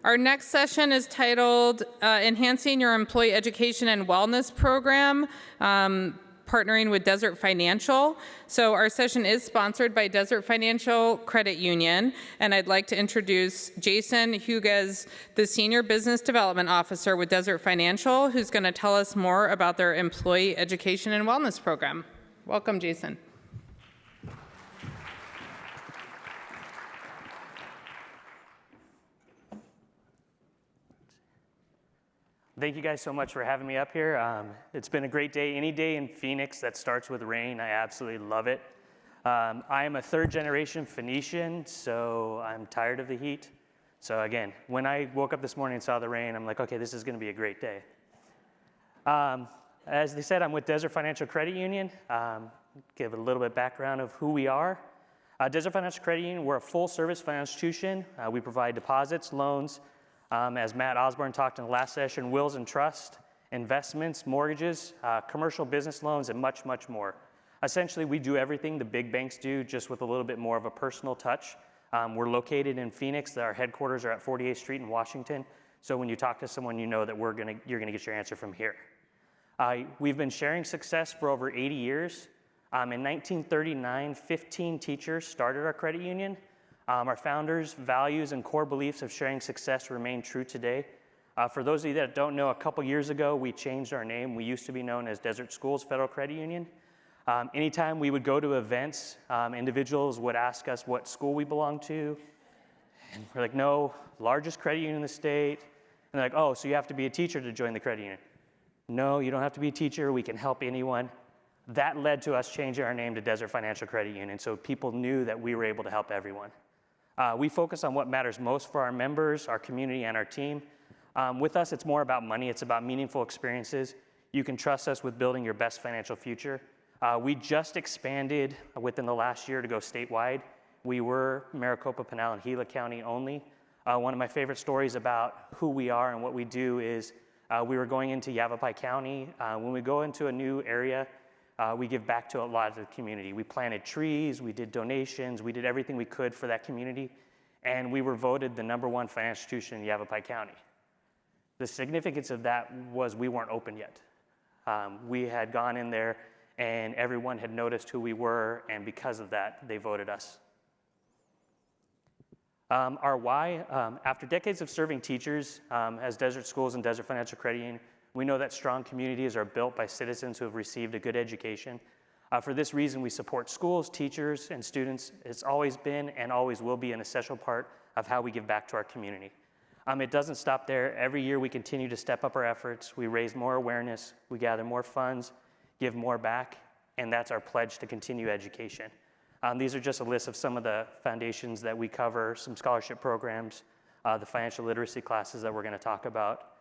Our next session is titled Enhancing Your Employee Education and Wellness Program, partnering with Desert Financial. So our session is sponsored by Desert Financial Credit Union, and I'd like to introduce Jason Huguez, the Senior Business Development Officer with Desert Financial, who's going to tell us more about their Employee Education and Wellness Program. Welcome, Jason. Thank you guys so much for having me up here. It's been a great day. Any day in Phoenix that starts with rain, I absolutely love it. I am a third generation Phoenician, so I'm tired of the heat. So again, when I woke up this morning and saw the rain, I'm like, okay, this is gonna be a great day. As they said, I'm with Desert Financial Credit Union. Give a little bit of background of who we are. Desert Financial Credit Union, we're a full service financial institution. We provide deposits, loans, as Matt Osborne talked in the last session, wills and trust, investments, mortgages, commercial business loans, and much, much more. Essentially, we do everything the big banks do, just with a little bit more of a personal touch. We're located in Phoenix. Our headquarters are at 48th Street in Washington. So when you talk to someone, you know that you're gonna get your answer from here. We've been sharing success for over 80 years. In 1939, 15 teachers started our credit union. Our founders' values and core beliefs of sharing success remain true today. For those of you that don't know, a couple years ago, we changed our name. We used to be known as Desert Schools Federal Credit Union. Anytime we would go to events, individuals would ask us what school we belonged to. And we're like, no, largest credit union in the state. And they're like, oh, so you have to be a teacher to join the credit union. No, you don't have to be a teacher. We can help anyone. That led to us changing our name to Desert Financial Credit Union, so people knew that we were able to help everyone. We focus on what matters most for our members, our community, and our team. With us, it's more about money. It's about meaningful experiences. You can trust us with building your best financial future. We just expanded within the last year to go statewide. We were Maricopa, Pinal, and Gila County only. One of my favorite stories about who we are and what we do is we were going into Yavapai County. When we go into a new area, we give back to a lot of the community. We planted trees, we did donations, we did everything we could for that community, and we were voted the #1 financial institution in Yavapai County. The significance of that was we weren't open yet. We had gone in there and everyone had noticed who we were, and because of that, they voted us. Our why, after decades of serving teachers as Desert Schools and Desert Financial Credit Union, we know that strong communities are built by citizens who have received a good education. For this reason, we support schools, teachers, and students. It's always been and always will be an essential part of how we give back to our community. It doesn't stop there. Every year we continue to step up our efforts. We raise more awareness, we gather more funds, give more back, and that's our pledge to continue education. These are just a list of some of the foundations that we cover, some scholarship programs, the financial literacy classes that we're gonna talk about.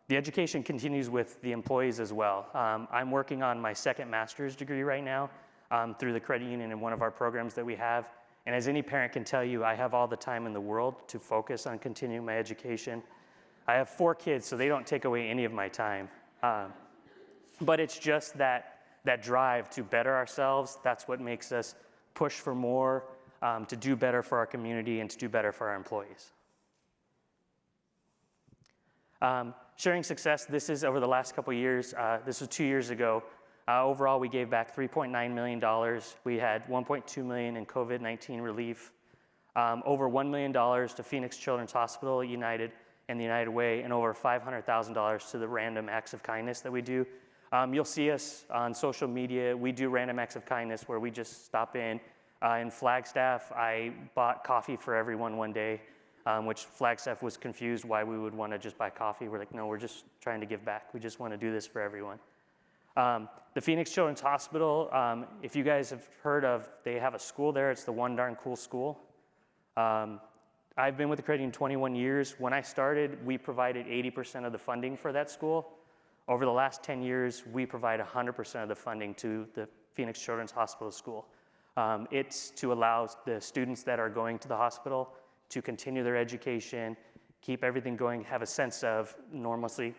The education continues with the employees as well. I'm working on my second master's degree right now through the credit union in one of our programs that we have. And as any parent can tell you, I have all the time in the world to focus on continuing my education. I have 4 kids, so they don't take away any of my time. But it's just that drive to better ourselves. That's what makes us push for more, to do better for our community and to do better for our employees. Sharing success, this is over the last couple of years. This was 2 years ago. Overall, we gave back $3.9 million. We had $1.2 million in COVID-19 relief, over $1 million to Phoenix Children's Hospital, United, and the United Way, and over $500,000 to the random acts of kindness that we do. You'll see us on social media. We do random acts of kindness where we just stop in. In Flagstaff, I bought coffee for everyone one day. Which Flagstaff was confused why we would want to just buy coffee. We're like, no, we're just trying to give back. We just want to do this for everyone. The Phoenix Children's Hospital, if you guys have heard of, they have a school there. It's the One Darn Cool School. I've been with the credit union 21 years. When I started, we provided 80% of the funding for that school. Over the last 10 years, we provide 100% of the funding to the Phoenix Children's Hospital School. It's to allow the students that are going to the hospital to continue their education, keep everything going, have a sense of normalcy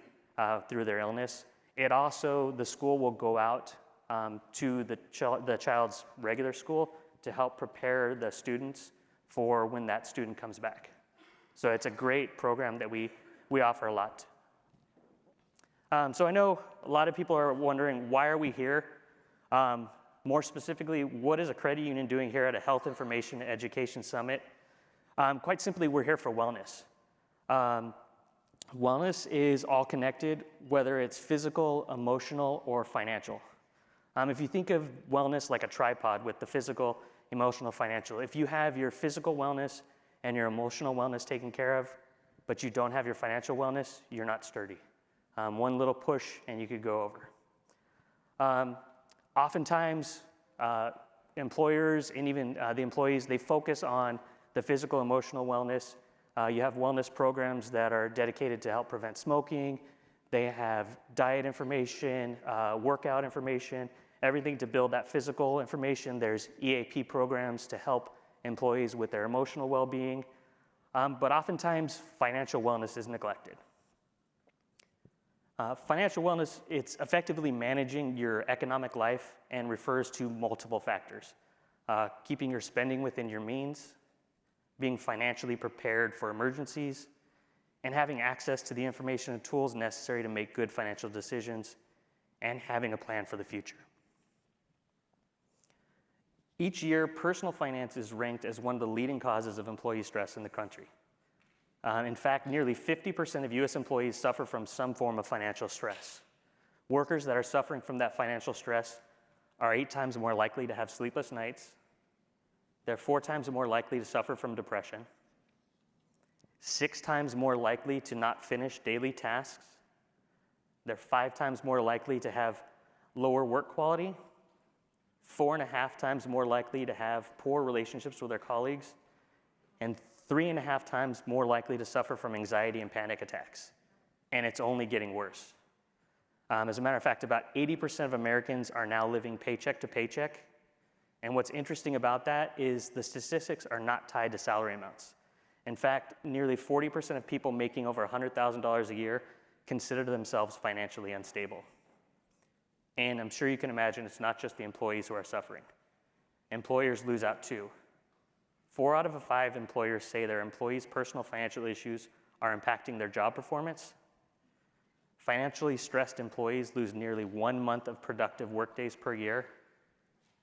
through their illness. It also, the school will go out to the child's regular school to help prepare the students for when that student comes back. So it's a great program that we offer a lot. So I know a lot of people are wondering, why are we here? More specifically, what is a credit union doing here at a Health Information and Education Summit? Quite simply, we're here for wellness. Wellness is all connected, whether it's physical, emotional, or financial. If you think of wellness like a tripod with the physical, emotional, financial, if you have your physical wellness and your emotional wellness taken care of, but you don't have your financial wellness, you're not sturdy. One little push and you could go over. Oftentimes, employers and even the employees, they focus on the physical, emotional wellness. You have wellness programs that are dedicated to help prevent smoking. They have diet information, workout information, everything to build that physical information. There's EAP programs to help employees with their emotional well-being. But oftentimes, financial wellness is neglected. Financial wellness, it's effectively managing your economic life and refers to multiple factors. Keeping your spending within your means, being financially prepared for emergencies, and having access to the information and tools necessary to make good financial decisions, and having a plan for the future. Each year, personal finance is ranked as one of the leading causes of employee stress in the country. In fact, nearly 50% of US employees suffer from some form of financial stress. Workers that are suffering from that financial stress are 8 times more likely to have sleepless nights. They're 4 times more likely to suffer from depression, 6 times more likely to not finish daily tasks. They're 5 times more likely to have lower work quality, 4.5 times more likely to have poor relationships with their colleagues, and 3.5 times more likely to suffer from anxiety and panic attacks. And it's only getting worse. As a matter of fact, about 80% of Americans are now living paycheck to paycheck. And what's interesting about that is the statistics are not tied to salary amounts. In fact, nearly 40% of people making over $100,000 a year consider themselves financially unstable. And I'm sure you can imagine it's not just the employees who are suffering. Employers lose out too. 4 out of 5 employers say their employees' personal financial issues are impacting their job performance. Financially stressed employees lose nearly 1 month of productive workdays per year.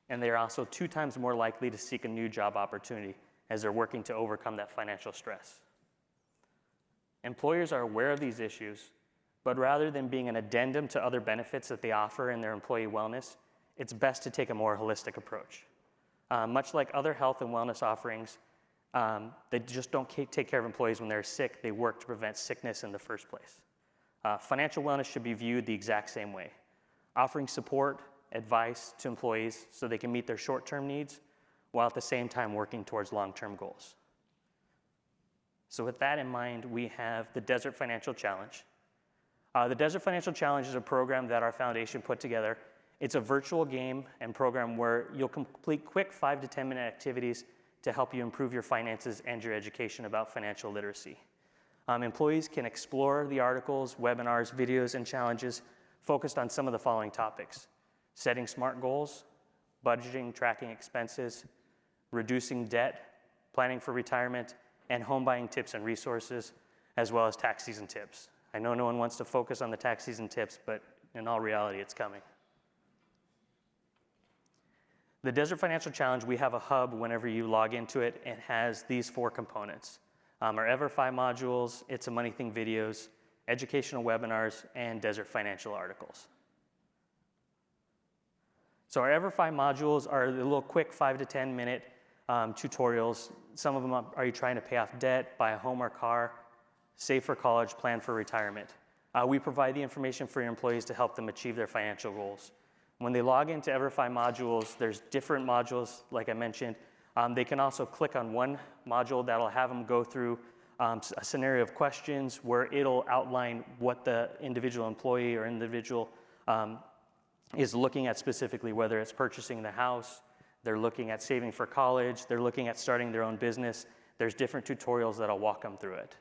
And they are also 2 times more likely to seek a new job opportunity as they're working to overcome that financial stress. Employers are aware of these issues, but rather than being an addendum to other benefits that they offer in their employee wellness, it's best to take a more holistic approach. Much like other health and wellness offerings, they just don't take care of employees when they're sick. They work to prevent sickness in the first place. Financial wellness should be viewed the exact same way, offering support, advice to employees so they can meet their short-term needs while at the same time working towards long-term goals. So with that in mind, we have the Desert Financial Challenge. The Desert Financial Challenge is a program that our foundation put together. It's a virtual game and program where you'll complete quick 5 to 10 minute activities to help you improve your finances and your education about financial literacy. Employees can explore the articles, webinars, videos, and challenges focused on some of the following topics: setting smart goals, budgeting, tracking expenses, reducing debt, planning for retirement, and home buying tips and resources, as well as tax season tips. I know no one wants to focus on the tax season tips, but in all reality, it's coming. The Desert Financial Challenge, we have a hub whenever you log into it, and has these 4 components. Our EverFi modules, It's a Money Thing videos, educational webinars, and Desert Financial articles. So our EverFi modules are the little quick 5 to 10 minute tutorials. Some of them are you trying to pay off debt, buy a home or car, save for college, plan for retirement. We provide the information for your employees to help them achieve their financial goals. When they log into EverFi modules, there's different modules, like I mentioned. They can also click on one module that'll have them go through a scenario of questions where it'll outline what the individual employee or individual is looking at specifically, whether it's purchasing the house, they're looking at saving for college, they're looking at starting their own business. There's different tutorials that'll walk them through it.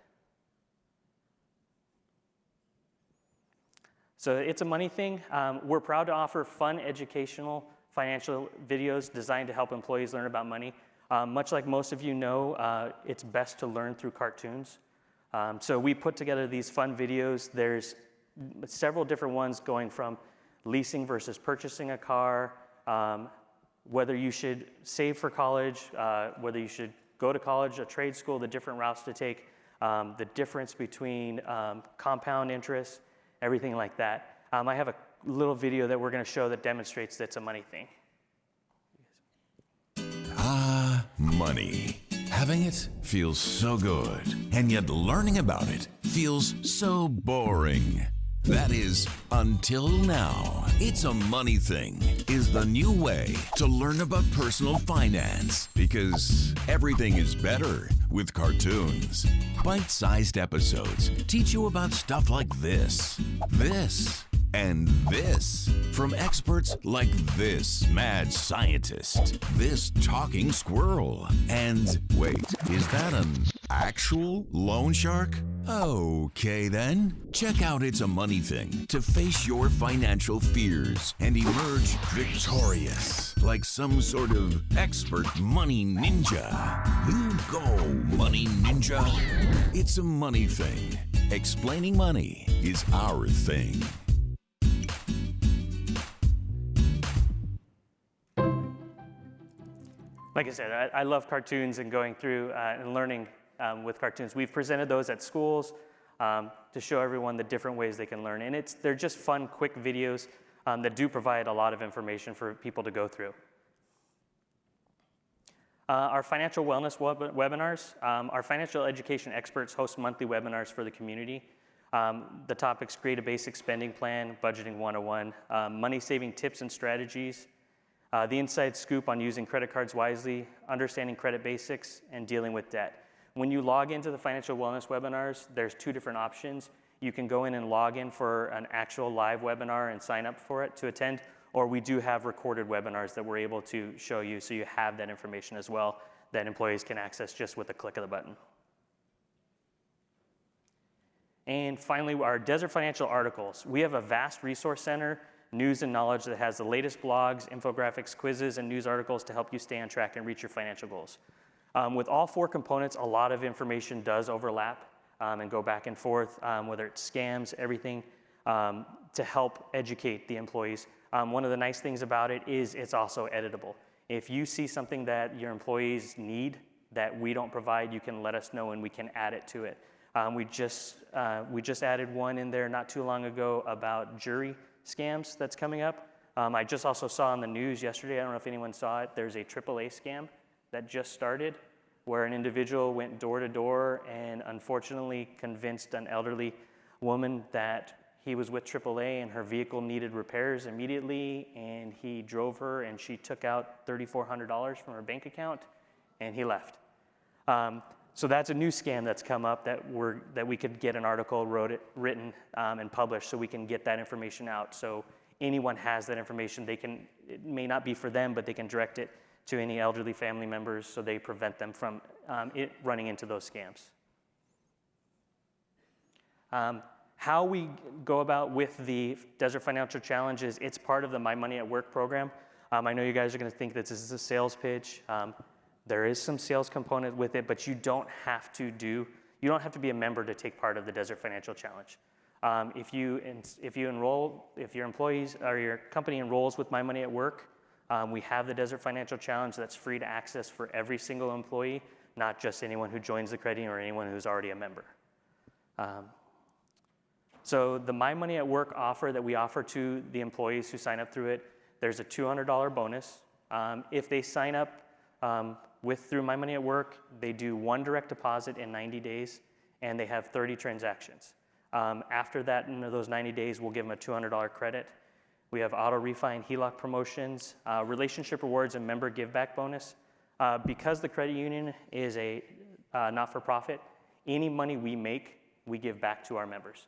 So It's a Money Thing. We're proud to offer fun, educational, financial videos designed to help employees learn about money. Much like most of you know, it's best to learn through cartoons. So we put together these fun videos. There's several different ones going from leasing versus purchasing a car, whether you should save for college, whether you should go to college, a trade school, the different routes to take, the difference between compound interest, everything like that. I have a little video that we're going to show that demonstrates that it's a money thing. Ah, money. Having it feels so good, and yet learning about it feels so boring. That is, until now. It's a money thing is the new way to learn about personal finance, because everything is better with cartoons. Bite-sized episodes teach you about stuff like this, and this from experts like this mad scientist, this talking squirrel, and wait, is that an actual loan shark? Okay then, check out It's a Money Thing to face your financial fears and emerge victorious like some sort of expert money ninja. You go, money ninja. It's a money thing. Explaining money is our thing. Like I said, I love cartoons and going through and learning with cartoons. We've presented those at schools to show everyone the different ways they can learn. And they're just fun, quick videos that do provide a lot of information for people to go through. Our financial wellness webinars, our financial education experts host monthly webinars for the community. The topics: create a basic spending plan, budgeting 101, money saving tips and strategies, the inside scoop on using credit cards wisely, understanding credit basics, and dealing with debt. When you log into the financial wellness webinars, there's two different options. You can go in and log in for an actual live webinar and sign up for it to attend, or we do have recorded webinars that we're able to show you, so you have that information as well that employees can access just with a click of the button. And finally, our Desert Financial articles. We have a vast resource center, news and knowledge that has the latest blogs, infographics, quizzes, and news articles to help you stay on track and reach your financial goals. With all four components, a lot of information does overlap and go back and forth, whether it's scams, everything, to help educate the employees. One of the nice things about it is it's also editable. If you see something that your employees need that we don't provide, you can let us know and we can add it to it. We just added one in there not too long ago about jury scams that's coming up. I just also saw on the news yesterday, I don't know if anyone saw it, there's a AAA scam that just started where an individual went door to door and unfortunately convinced an elderly woman that he was with AAA and her vehicle needed repairs immediately, and he drove her and she took out $3,400 from her bank account and he left. So that's a new scam that's come up that we could get an article written and published, so we can get that information out. So anyone has that information, it may not be for them, but they can direct it to any elderly family members so they prevent them from it running into those scams. How we go about with the Desert Financial Challenge is it's part of the My Money at Work program. I know you guys are going to think that this is a sales pitch. There is some sales component with it, but you don't have to be a member to take part of the Desert Financial Challenge. If your employees or your company enrolls with My Money at Work, we have the Desert Financial Challenge that's free to access for every single employee, not just anyone who joins the credit union or anyone who's already a member. So the My Money at Work offer that we offer to the employees who sign up through it, there's a $200 bonus. If they sign up through My Money at Work, they do one direct deposit in 90 days, and they have 30 transactions. After that, in those 90 days, we'll give them a $200 credit. We have auto refi and HELOC promotions, relationship rewards, and member give back bonus. Because the credit union is a not-for-profit, any money we make, we give back to our members.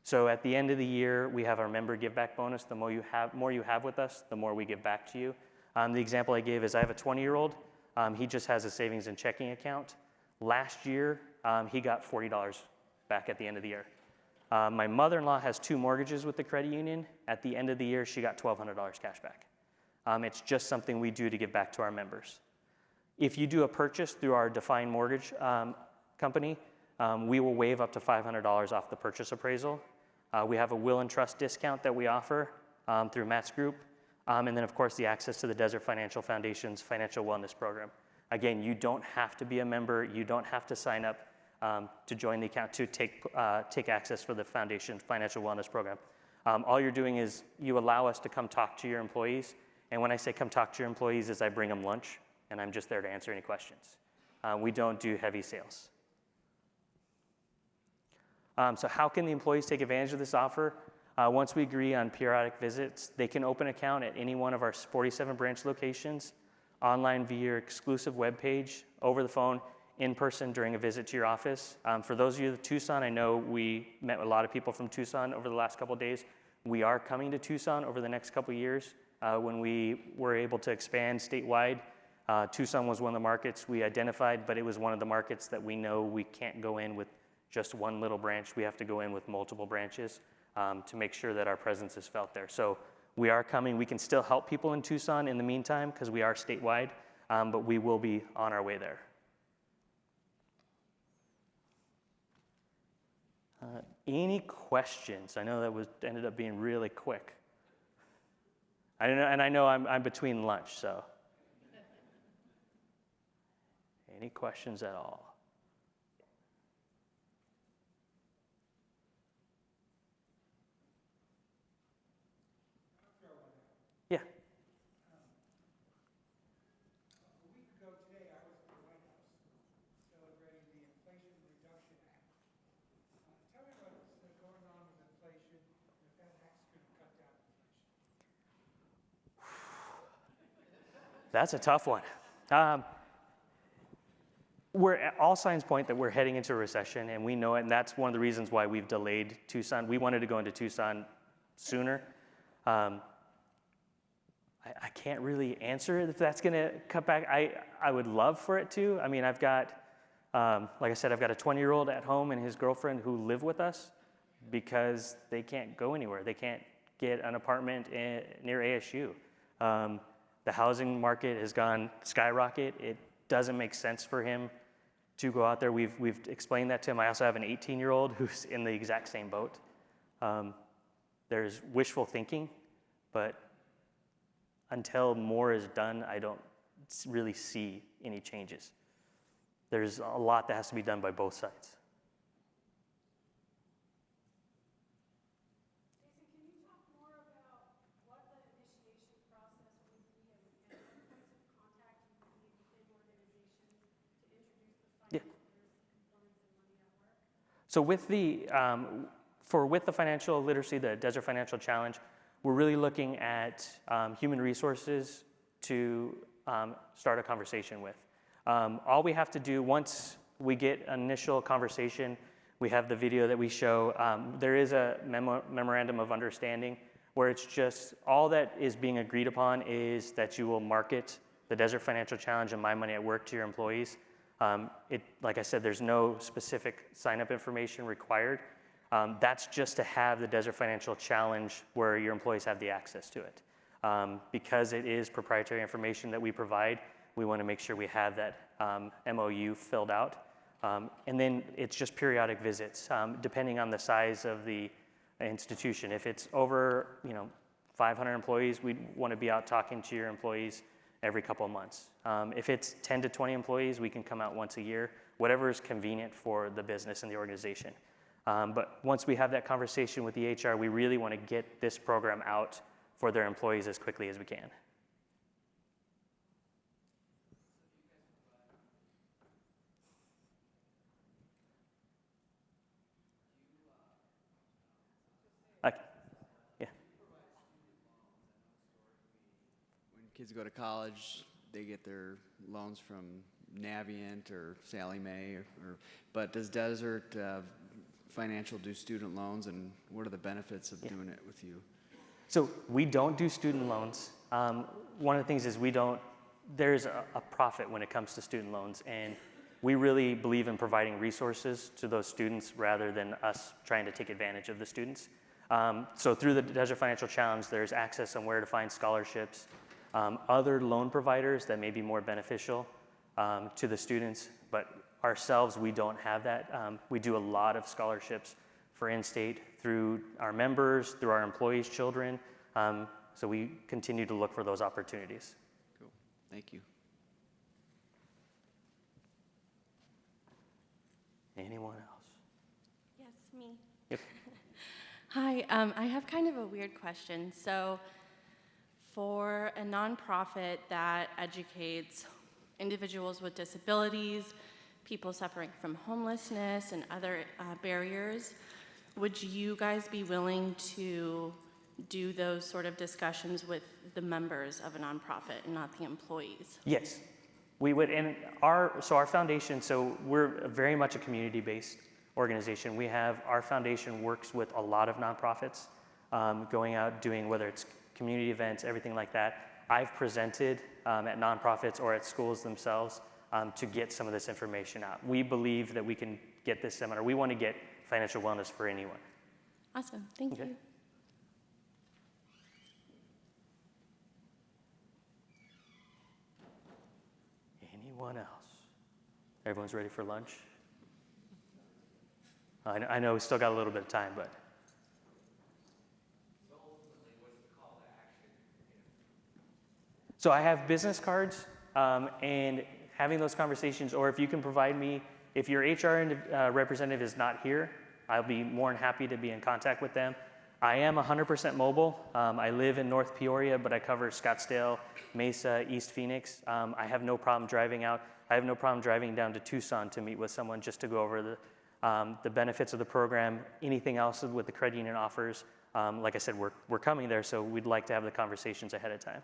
So at the end of the year, we have our member give back bonus. The more you have with us, the more we give back to you. The example I gave is I have a 20-year-old. He just has a savings and checking account. Last year, he got $40 back at the end of the year. My mother-in-law has 2 mortgages with the credit union. At the end of the year, she got $1,200 cash back. It's just something we do to give back to our members. If you do a purchase through our Defined Mortgage company, we will waive up to $500 off the purchase appraisal. We have a will and trust discount that we offer through Matt's group. And then, of course, the access to the Desert Financial Foundation's financial wellness program. Again, you don't have to be a member. You don't have to sign up to join the account to take access for the foundation's financial wellness program. All you're doing is you allow us to come talk to your employees. And when I say come talk to your employees is I bring them lunch, and I'm just there to answer any questions. We don't do heavy sales. So how can the employees take advantage of this offer? Once we agree on periodic visits, they can open an account at any one of our 47 branch locations, online via your exclusive webpage, over the phone, in person during a visit to your office. For those of you in Tucson, I know we met with a lot of people from Tucson over the last couple of days. We are coming to Tucson over the next couple of years when we were able to expand statewide. Tucson was one of the markets we identified, but it was one of the markets that we know we can't go in with just one little branch. We have to go in with multiple branches to make sure that our presence is felt there. So we are coming. We can still help people in Tucson in the meantime because we are statewide, but we will be on our way there. Any questions? I know that ended up being really quick. I know I'm between lunch, so. Any questions at all? Yeah. A week ago today, I was at the White House celebrating the Inflation Reduction Act. Tell me what's going on with inflation, and if that act's going to cut down inflation. That's a tough one. All signs point that we're heading into a recession, and we know it, and that's one of the reasons why we've delayed Tucson. We wanted to go into Tucson sooner. I can't really answer if that's going to cut back. I would love for it to. I mean, I've got, like I said, I've got a 20-year-old at home and his girlfriend who live with us because they can't go anywhere. They can't get an apartment near ASU. The housing market has gone skyrocket. It doesn't make sense for him to go out there. We've explained that to him. I also have an 18-year-old who's in the exact same boat. There's wishful thinking, but until more is done, I don't really see any changes. There's a lot that has to be done by both sides. Jason, can you talk more about what the initiation process would be and what points of contact you would need within organizations to introduce the financial literacy components in Money at Work? So with the financial literacy, the Desert Financial Challenge, we're really looking at human resources to start a conversation with. All we have to do once we get an initial conversation, we have the video that we show. There is a memorandum of understanding where it's just all that is being agreed upon is that you will market the Desert Financial Challenge and My Money at Work to your employees. Like I said, there's no specific sign-up information required. That's just to have the Desert Financial Challenge where your employees have the access to it. Because it is proprietary information that we provide, we want to make sure we have that MOU filled out. And then it's just periodic visits, depending on the size of the institution. If it's over 500 employees, we want to be out talking to your employees every couple of months. If it's 10 to 20 employees, we can come out once a year, whatever is convenient for the business and the organization. But once we have that conversation with the HR, we really want to get this program out for their employees as quickly as we can. Yeah. When kids go to college, they get their loans from Navient or Sallie Mae, but does Desert Financial do student loans, and what are the benefits of doing it with you? So we don't do student loans. One of the things is there's a profit when it comes to student loans, and we really believe in providing resources to those students rather than us trying to take advantage of the students. So through the Desert Financial Challenge, there's access on where to find scholarships, other loan providers that may be more beneficial to the students, but ourselves, we don't have that. We do a lot of scholarships for in-state through our members, through our employees' children. So we continue to look for those opportunities. Cool. Thank you. Anyone else? Yes, me. Yep. Hi, I have kind of a weird question. So, for a nonprofit that educates individuals with disabilities, people suffering from homelessness and other barriers, would you guys be willing to do those sort of discussions with the members of a nonprofit and not the employees? Yes, we would. And our foundation, so we're very much a community-based organization. Our foundation works with a lot of nonprofits, going out, doing whether it's community events, everything like that. I've presented at nonprofits or at schools themselves to get some of this information out. We believe that we can get this seminar. We want to get financial wellness for anyone. Awesome, thank Okay. you. Anyone else? Everyone's ready for lunch? I know we still got a little bit of time, but. So I have business cards, and having those conversations, or if you can provide me, if your HR representative is not here, I'll be more than happy to be in contact with them. I am 100% mobile. I live in North Peoria, but I cover Scottsdale, Mesa, East Phoenix. I have no problem driving out. I have no problem driving down to Tucson to meet with someone just to go over the benefits of the program, anything else with the credit union offers. Like I said, we're coming there, so we'd like to have the conversations ahead of time.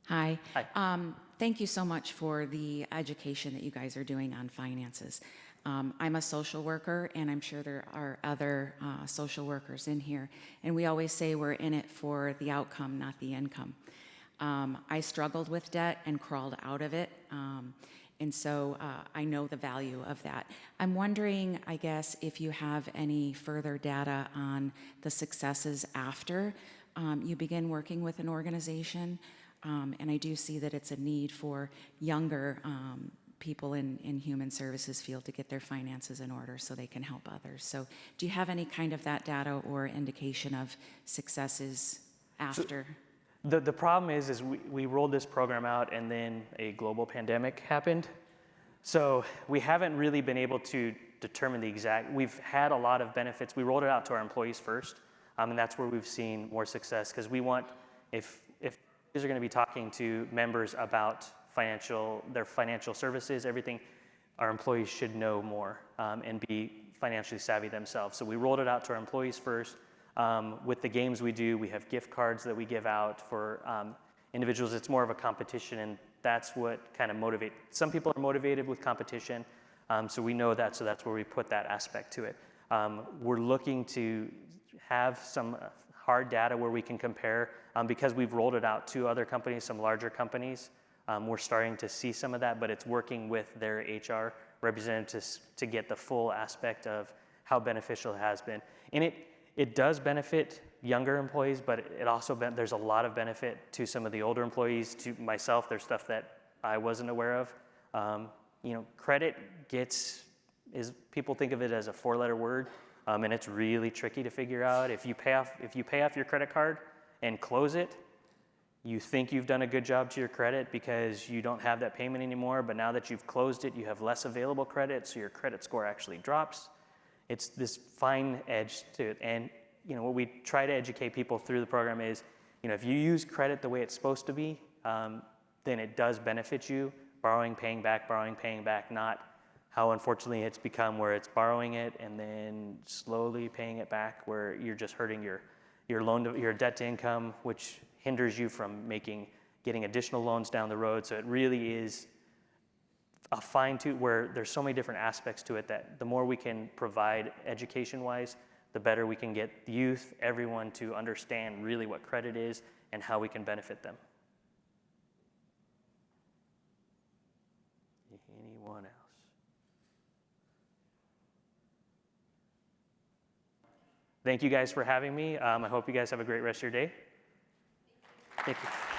Hi. Hi. Thank you so much for the education that you guys are doing on finances. I'm a social worker, and I'm sure there are other social workers in here, and we always say we're in it for the outcome, not the income. I struggled with debt and crawled out of it, and so I know the value of that. I'm wondering, I guess, if you have any further data on the successes after you begin working with an organization. And I do see that it's a need for younger people in human services field to get their finances in order so they can help others. So do you have any kind of that data or indication of successes after? The problem is we rolled this program out and then a global pandemic happened. So we haven't really been able to determine the exact, we've had a lot of benefits. We rolled it out to our employees first, and that's where we've seen more success, because we want, if are going to be talking to members about their financial services, everything, our employees should know more and be financially savvy themselves. So we rolled it out to our employees first. With the games we do, we have gift cards that we give out for individuals. It's more of a competition, and that's what kind of motivates. Some people are motivated with competition, so we know that, so that's where we put that aspect to it. We're looking to have some hard data where we can compare, because we've rolled it out to other companies, some larger companies. We're starting to see some of that, but it's working with their HR representatives to get the full aspect of how beneficial it has been. And it does benefit younger employees, but it also there's a lot of benefit to some of the older employees. To myself, there's stuff that I wasn't aware of. Credit people think of it as a four-letter word. And it's really tricky to figure out. If you pay off your credit card and close it, you think you've done a good job to your credit because you don't have that payment anymore, but now that you've closed it, you have less available credit, so your credit score actually drops. It's this fine edge to it. And what we try to educate people through the program is, if you use credit the way it's supposed to be, then it does benefit you. Borrowing, paying back, not how unfortunately it's become where it's borrowing it and then slowly paying it back, where you're just hurting your debt to income, which hinders you from getting additional loans down the road. So it really is a fine tune where there's so many different aspects to it that the more we can provide education-wise, the better we can get youth, everyone to understand really what credit is and how we can benefit them. Anyone else? Thank you guys for having me. I hope you guys have a great rest of your day. Thank you.